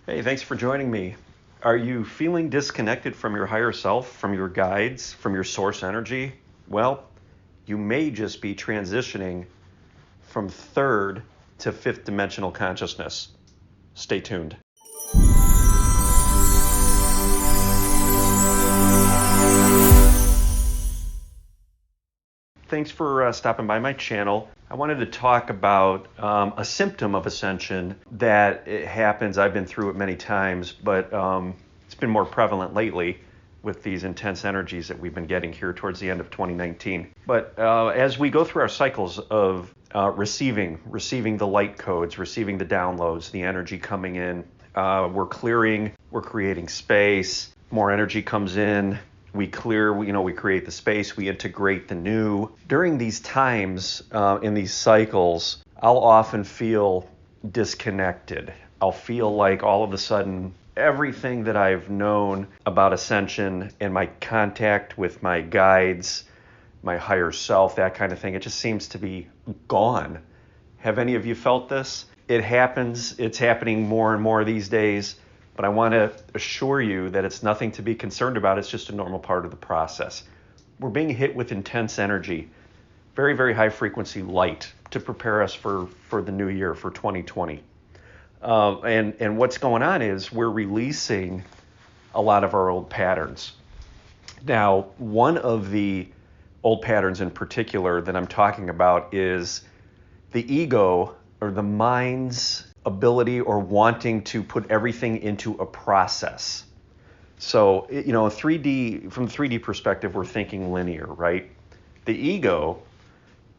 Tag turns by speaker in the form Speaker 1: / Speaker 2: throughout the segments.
Speaker 1: Hey, thanks for joining me. Are you feeling disconnected from your higher self, from your guides, from your source energy? Well, you may just be transitioning from third to fifth dimensional consciousness. Stay tuned. Thanks for stopping by my channel. I wanted to talk about a symptom of ascension that it happens. I've been through it many times, but it's been more prevalent lately with these intense energies that we've been getting here towards the end of 2019. But as we go through our cycles of receiving the light codes, receiving the downloads, the energy coming in, we're clearing, we're creating space, more energy comes in, we clear, we create the space, we integrate the new. During these times, in these cycles, I'll often feel disconnected. I'll feel like all of a sudden everything that I've known about ascension and my contact with my guides, my higher self, that kind of thing, it just seems to be gone. Have any of you felt this? It happens, it's happening more and more these days. But I want to assure you that it's nothing to be concerned about. It's just a normal part of the process. We're being hit with intense energy, very, very high frequency light to prepare us for the new year, for 2020. And what's going on is we're releasing a lot of our old patterns. Now, one of the old patterns in particular that I'm talking about is the ego, or the mind's ability or wanting to put everything into a process. So, 3D, from the 3D perspective, we're thinking linear, right? The ego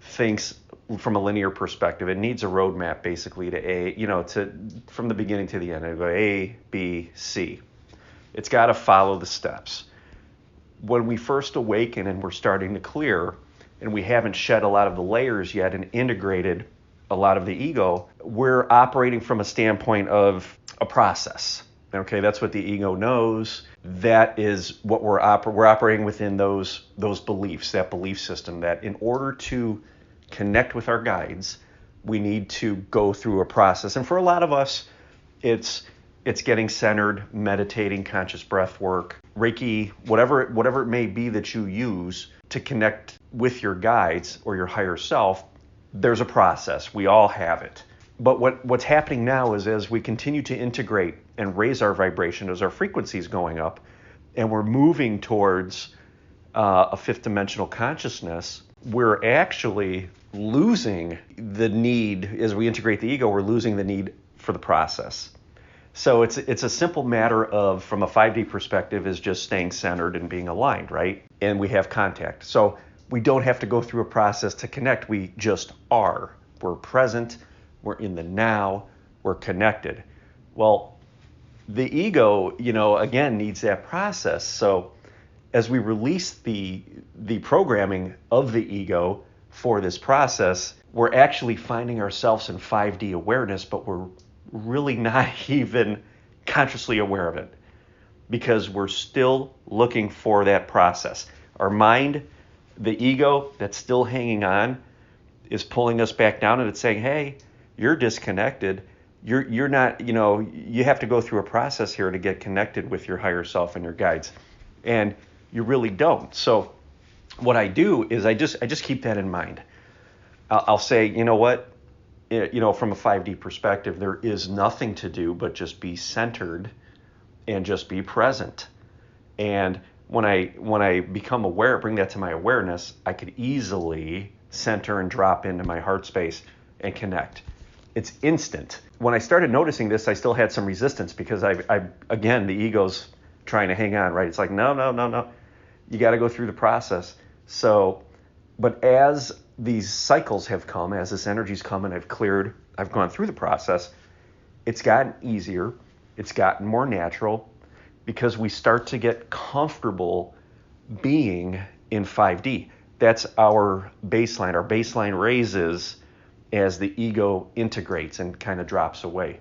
Speaker 1: thinks from a linear perspective. It needs a roadmap basically from the beginning to the end. It go A, B, C. It's got to follow the steps. When we first awaken and we're starting to clear, and we haven't shed a lot of the layers yet and integrated a lot of the ego, we're operating from a standpoint of a process. Okay, that's what the ego knows. That is what we're operating within those beliefs, that belief system, that in order to connect with our guides, we need to go through a process. And for a lot of us, it's getting centered, meditating, conscious breath work, Reiki, whatever it may be that you use to connect with your guides or your higher self. There's a process. We all have it. But what's happening now is as we continue to integrate and raise our vibration, as our frequency is going up, and we're moving towards a fifth dimensional consciousness, we're actually losing the need, as we integrate the ego, we're losing the need for the process. So it's a simple matter of, from a 5D perspective, is just staying centered and being aligned, right? And we have contact. So we don't have to go through a process to connect. We just are. We're present. We're in the now. We're connected. Well, the ego, again, needs that process. So as we release the programming of the ego for this process, we're actually finding ourselves in 5D awareness, but we're really not even consciously aware of it because we're still looking for that process. Our mind, the ego that's still hanging on, is pulling us back down, and it's saying, hey, you're disconnected. You're not, you have to go through a process here to get connected with your higher self and your guides. And you really don't. So what I do is I just keep that in mind. I'll say, you know what? From a 5D perspective, there is nothing to do but just be centered and just be present. And when I become aware, bring that to my awareness, I could easily center and drop into my heart space and connect. It's instant. When I started noticing this, I still had some resistance because again, the ego's trying to hang on, right? It's like, no. You got to go through the process. So, but as these cycles have come, as this energy's come and I've gone through the process, it's gotten easier. It's gotten more natural, because we start to get comfortable being in 5D. That's our baseline. Our baseline raises as the ego integrates and kind of drops away.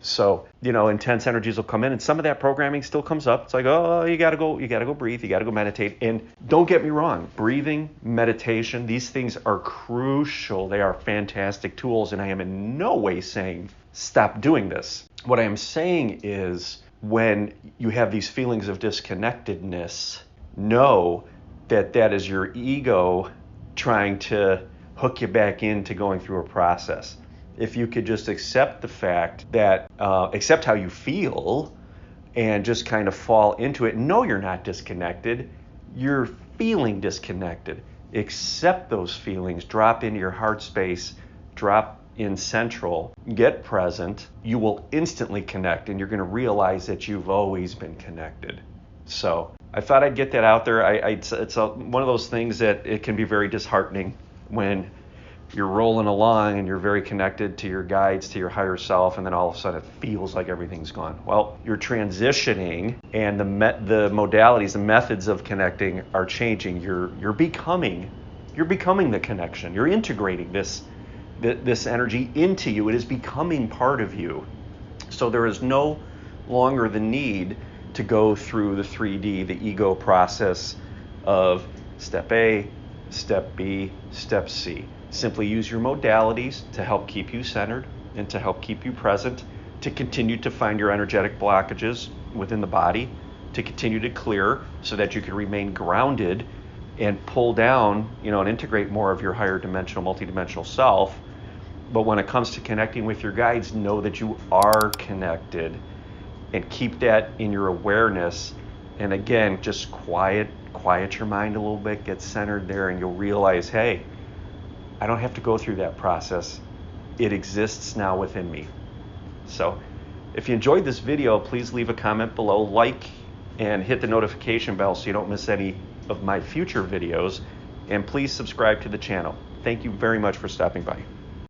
Speaker 1: So, intense energies will come in, and some of that programming still comes up. It's like, oh, you gotta go breathe, you gotta go meditate. And don't get me wrong, breathing, meditation, these things are crucial. They are fantastic tools, and I am in no way saying stop doing this. What I am saying is, when you have these feelings of disconnectedness, know that that is your ego trying to hook you back into going through a process. If you could just accept the fact that, accept how you feel and just kind of fall into it, know you're not disconnected, you're feeling disconnected. Accept those feelings, drop into your heart space, drop in central, get present, you will instantly connect, and you're going to realize that you've always been connected. So I thought I'd get that out there. It's one of those things that it can be very disheartening when you're rolling along and you're very connected to your guides, to your higher self, and then all of a sudden it feels like everything's gone. Well, you're transitioning, and the modalities, the methods of connecting are changing. You're becoming the connection. You're integrating this energy into you. It is becoming part of you. So there is no longer the need to go through the 3D, the ego process of step A, step B, step C. Simply use your modalities to help keep you centered and to help keep you present, to continue to find your energetic blockages within the body, to continue to clear so that you can remain grounded and pull down, and integrate more of your higher dimensional, multidimensional self. But when it comes to connecting with your guides, know that you are connected, and keep that in your awareness. And again, just quiet your mind a little bit, get centered there, and you'll realize, hey, I don't have to go through that process. It exists now within me. So if you enjoyed this video, please leave a comment below, like, and hit the notification bell so you don't miss any of my future videos. And please subscribe to the channel. Thank you very much for stopping by.